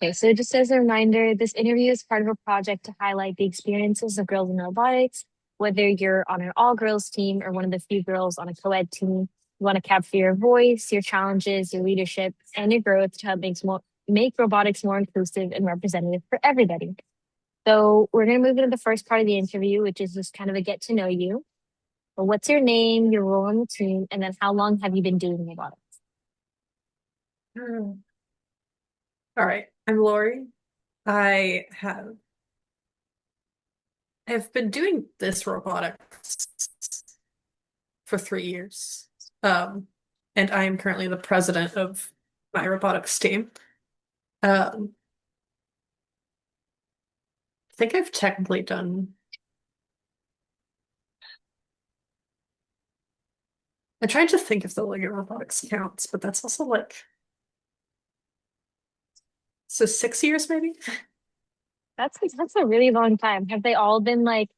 Okay, so just as a reminder, this interview is part of a project to highlight the experiences of girls in robotics, whether you're on an all girls team or one of the few girls on a co-ed team. You want to capture your voice, your challenges, your leadership, and your growth to help make robotics more inclusive and representative for everybody. So we're going to move into the first part of the interview, which is just kind of a get to know you. But what's your name, your role on the team, and then how long have you been doing robotics? Hmm. All right, I'm Laurie. I have been doing this robotics for 3 years. Um, and I am currently the president of my robotics team. I think I've technically done, I'm trying to think if the Lego robotics counts, but that's also like, so 6 years maybe? That's a really long time. Have they all been like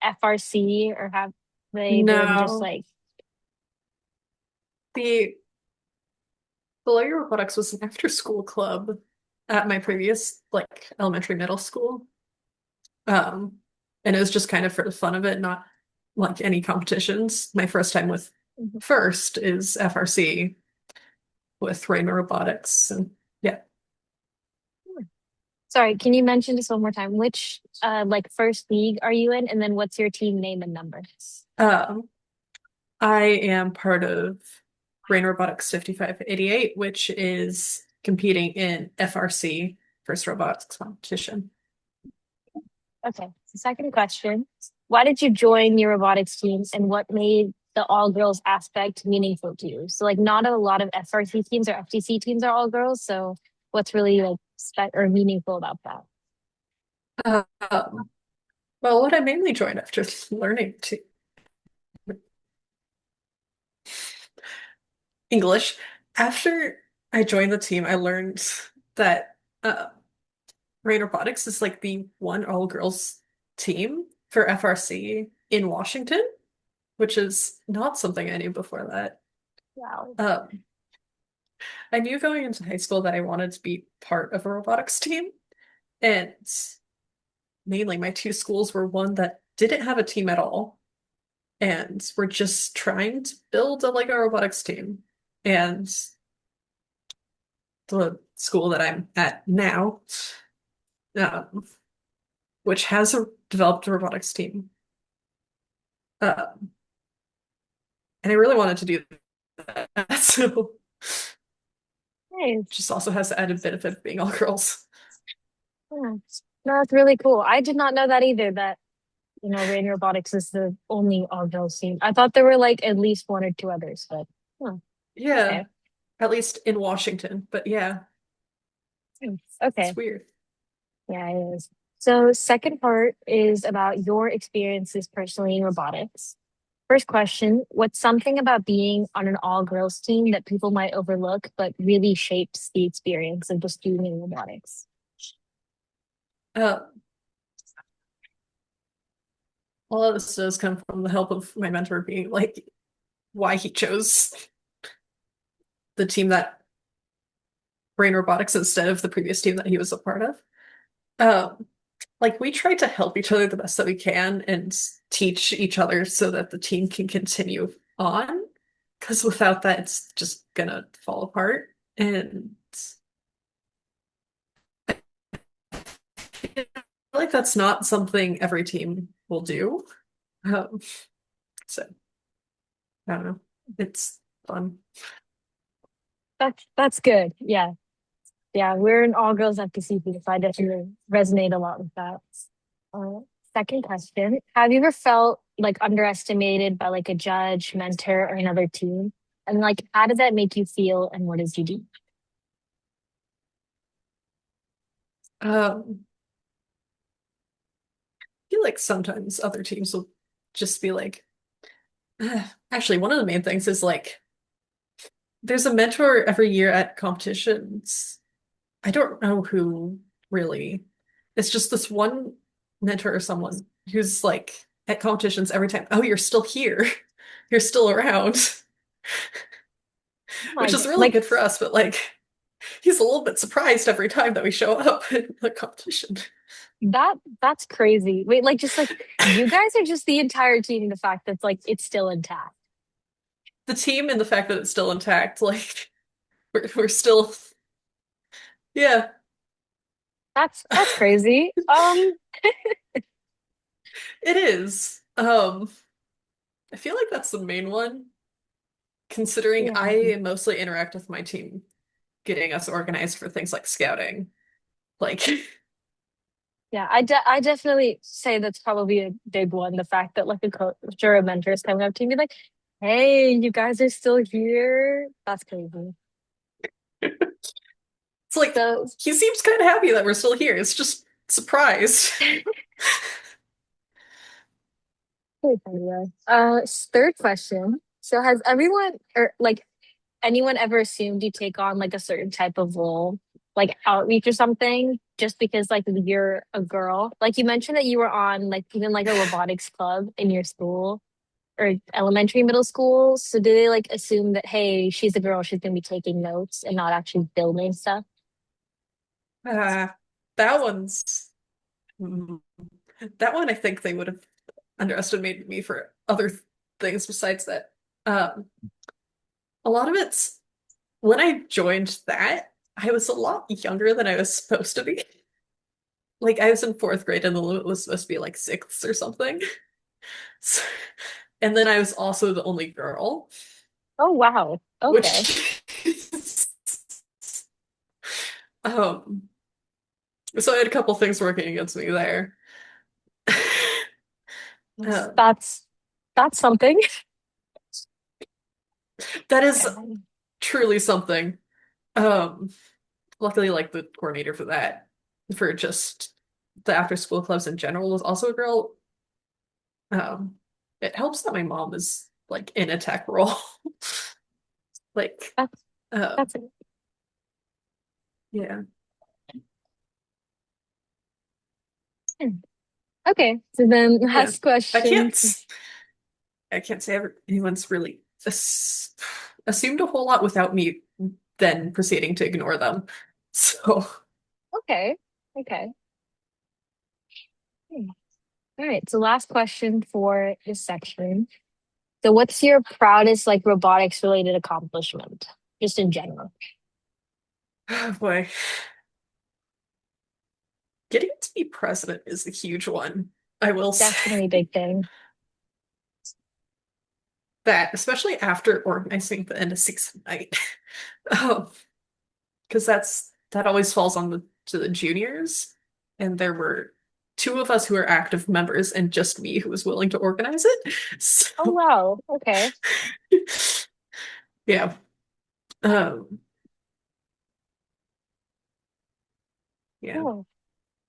FRC or have they been just No, like, the the Lego robotics was an after school club at my previous like elementary middle school. Um, and it was just kind of for the fun of it, not like any competitions. My first time with Mhm. first is FRC with Reign Robotics. And yeah, Sorry, can you mention just one more time which like first league are you in and then what's your team name and number? um, I am part of Reign Robotics 5588, which is competing in FRC, First Robotics Competition. Okay. So second question. Why did you join your robotics team and what made the all girls aspect meaningful to you? So like not a lot of FRC teams or FTC teams are all girls. So what's really like or meaningful about that? Um, well, what I mainly joined after learning to English, after I joined the team, I learned that Reign Robotics is like the one all-girls team for FRC in Washington, which is not something I knew before that. Wow. Um, I knew going into high school that I wanted to be part of a robotics team, and mainly my two schools were one that didn't have a team at all, and were just trying to build a Lego robotics team. And the school that I'm at now, um, which has developed a robotics team, uh, and I really wanted to do that. So Nice. just also has the added benefit of being all girls. Yeah. No, that's really cool. I did not know that either, that, Reign Robotics is the only all girls team. I thought there were like at least one or two others, but huh, Yeah, okay. at least in Washington. But yeah, Hmm, it's okay. weird. Yeah, it is. So, second part is about your experiences personally in robotics. First question, what's something about being on an all girls team that people might overlook, but really shapes the experience of just being in robotics? Uh, all of this does come from the help of my mentor being like why he chose the team that Brain Robotics instead of the previous team that he was a part of. Like we try to help each other the best that we can and teach each other so that the team can continue on. Because without that, it's just gonna fall apart. And I feel like that's not something every team will do. Um, so I don't know. It's fun. That's good. Yeah. Yeah, we're an all girls FTC team, so I definitely resonate a lot with that. Uh, Second question, have you ever felt like underestimated by like a judge, mentor, or another team? And like, how did that make you feel and what did you do? Um, I feel like sometimes other teams will just be like, actually, one of the main things is like there's a mentor every year at competitions. I don't know who really. It's just this one mentor or someone who's like at competitions every time. Oh, you're still here. You're still around, Oh which my is God. really Like, good for us, but like, He's a little bit surprised every time that we show up in the competition. That's crazy. Wait, like just like you guys are just the entire team, the fact that like it's still intact. The team and the fact that it's still intact, like we're still, yeah. That's crazy. It is. I feel like that's the main one, considering Yeah. I mostly interact with my team, getting us organized for things like scouting. Like, Yeah, I definitely say that's probably a big one. The fact that like a coach or a mentor is coming up to you and be like, "Hey, you guys are still here." That's crazy. it's like So, he seems kind of happy that we're still here. It's just surprised. anyway, third question. So, has everyone or like anyone ever assumed you take on like a certain type of role, like outreach or something, just because like you're a girl? Like you mentioned that you were on like even like a robotics club in your school or elementary, middle school. So do they like assume that, hey, she's a girl, she's gonna be taking notes and not actually building stuff? Uh, that one's mm, that one I think they would have underestimated me for other things besides that. Um, a lot of it's when I joined that, I was a lot younger than I was supposed to be. Like I was in fourth grade and the limit was supposed to be like sixth or something. So, and then I was also the only girl, Oh wow. Okay. which um so I had a couple things working against me there. Yes, Um, that's something. that is Okay. truly something. Um, luckily, like the coordinator for that, for just the after school clubs in general, was also a girl. Um, it helps that my mom is like in a tech role. Like, That's um, that's it. yeah, Hmm. Okay. So then yeah. last I question. can't, I can't say anyone's really assumed a whole lot without me then proceeding to ignore them. So, Okay. Okay. Hmm. All right. So last question for this section. So what's your proudest like robotics related accomplishment? Just in general. oh boy, getting to be president is a huge one. I will say. Definitely a big thing. That, especially after organizing the end of season night. Um, because that always falls on the juniors, and there were two of us who were active members and just me who was willing to organize it. Oh So wow. Okay. yeah. Um, yeah. Oh,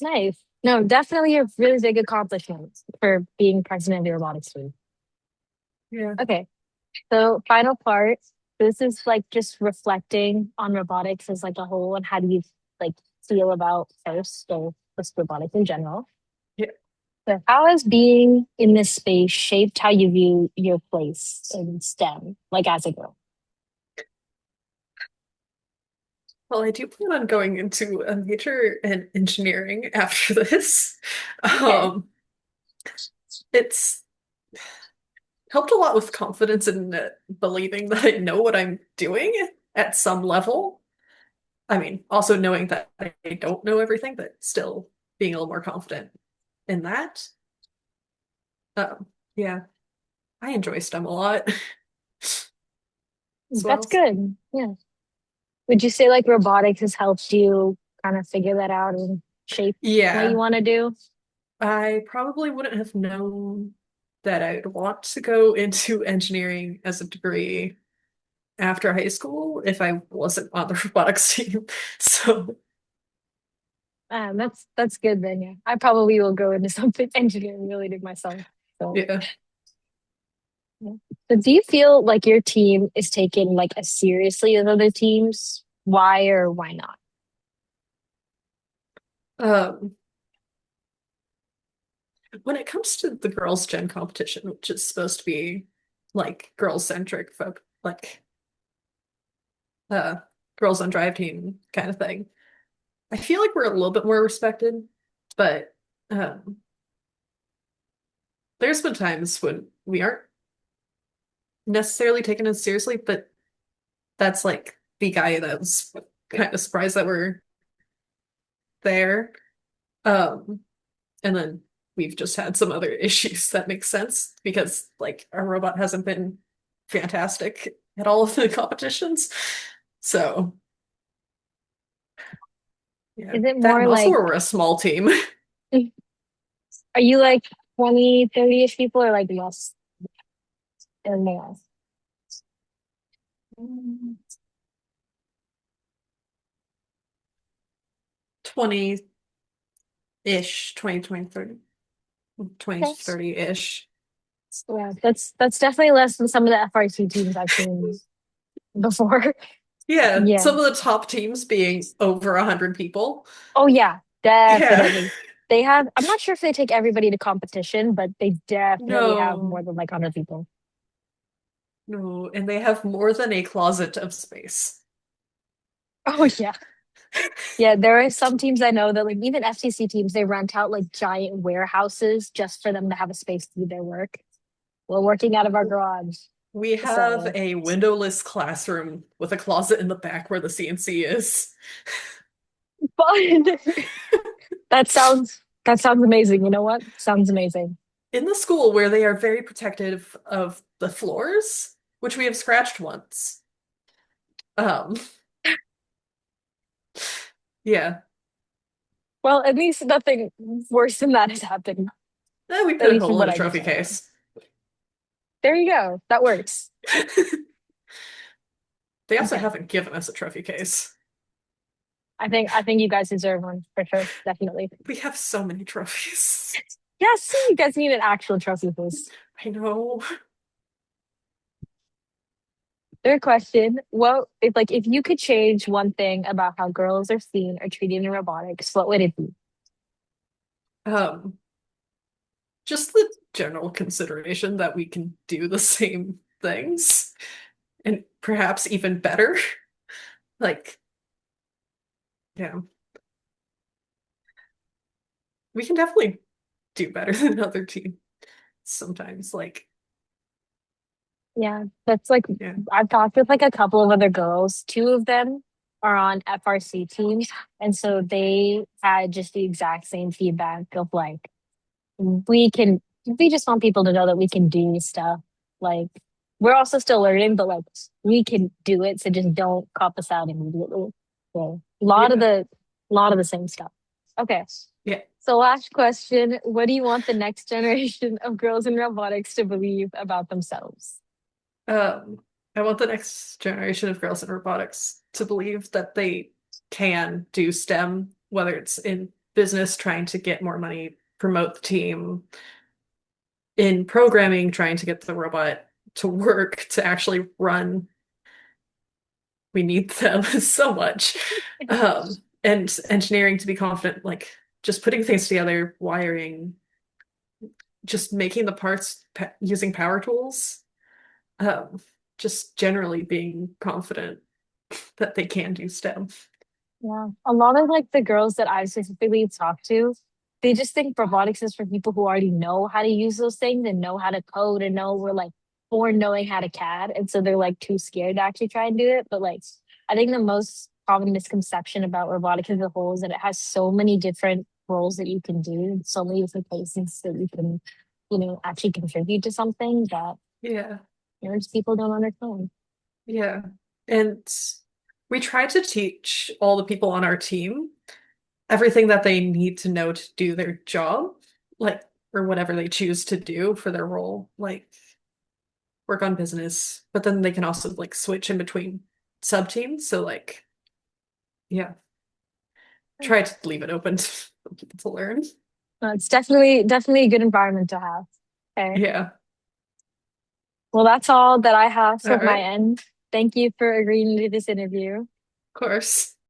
nice. No, definitely a really big accomplishment for being president of the robotics team. Yeah. Okay. So final part. This is like just reflecting on robotics as like a whole and how do you like feel about first or just robotics in general. Yeah. So how has being in this space shaped how you view your place in STEM, like as a girl? Well, I do plan on going into a major in engineering after this. Okay. Um, it's helped a lot with confidence and believing that I know what I'm doing at some level. I mean, also knowing that I don't know everything, but still being a little more confident in that. Yeah, I enjoy STEM a lot as That's well. good. Yeah. Would you say like robotics has helped you kind of figure that out and shape what you Yeah, want to do? I probably wouldn't have known that I'd want to go into engineering as a degree after high school if I wasn't on the robotics team. So, That's good then. Yeah, I probably will go into something engineering related myself. So, yeah. yeah. So do you feel like your team is taken like as seriously as other teams? Why or why not? Um, when it comes to the girls' gen competition, which is supposed to be like girl-centric folk, like girls on drive team kind of thing. I feel like we're a little bit more respected, but um, there's been times when we aren't necessarily taken as seriously, but that's like the guy that was kind of surprised that we're there. Um, and then we've just had some other issues that make sense because like our robot hasn't been fantastic at all of the competitions. So yeah, Is it that more and also like, we're a small team. are you like 20, 30-ish people or like less or more? 20-ish, 20, 20, 30, 20 to Okay. 30-ish. Yeah, that's definitely less than some of the FRC teams I've seen before. Yeah, Yeah. some of the top teams being over 100 people. Oh yeah, Yeah. definitely. They have, I'm not sure if they take everybody to competition, but they definitely have more No, than like 100 people. no, and they have more than a closet of space. Oh yeah. Yeah, there are some teams I know that like even FCC teams, they rent out like giant warehouses just for them to have a space to do their work. We're working out of our garage. We have So a windowless classroom with a closet in the back where the CNC is. fun. That sounds amazing. You know what? Sounds amazing. In the school where they are very protective of the floors, which we have scratched once. Um, yeah. Well, at least nothing worse than that has happened. We At put a least from hole in what a I just trophy saw. case. There you go. That works. They also Okay. haven't given us a trophy case. I think you guys deserve one for sure. Definitely. We have so many trophies. Yeah, see, you guys need an actual trophy case. I know. Third question. What if you could change one thing about how girls are seen or treated in robotics, what would it be? Um, just the general consideration that we can do the same things and perhaps even better. Like, yeah, we can definitely do better than other teams sometimes. Like, Yeah, that's like yeah, I've talked with like a couple of other girls. Two of them are on FRC teams, and so they had just the exact same feedback of like we just want people to know that we can do stuff. Like we're also still learning, but like we can do it. So just don't cop us out immediately. So yeah, a lot of the same stuff. Okay. yeah. So last question. What do you want the next generation of girls in robotics to believe about themselves? Um, I want the next generation of girls in robotics to believe that they can do STEM, whether it's in business, trying to get more money, promote the team, in programming, trying to get the robot to work, to actually run. We need them so much. And engineering to be confident, like just putting things together, wiring, just making the parts using power tools, um, just generally being confident that they can do STEM. Yeah. A lot of like the girls that I've specifically talked to, they just think robotics is for people who already know how to use those things and know how to code and know we're like born knowing how to CAD. And so they're like too scared to actually try and do it. But like I think the most common misconception about robotics as a whole is that it has so many different roles that you can do, so many different places that you can, actually contribute to something that Yeah, just people don't understand. yeah. And we try to teach all the people on our team everything that they need to know to do their job, like, or whatever they choose to do for their role, like work on business, but then they can also like switch in between sub teams. So, like, yeah, try to leave it open for people to learn. It's definitely a good environment to have. Okay. Yeah. Well, that's all that I have All from my right. end. Thank you for agreeing to this interview. Of course.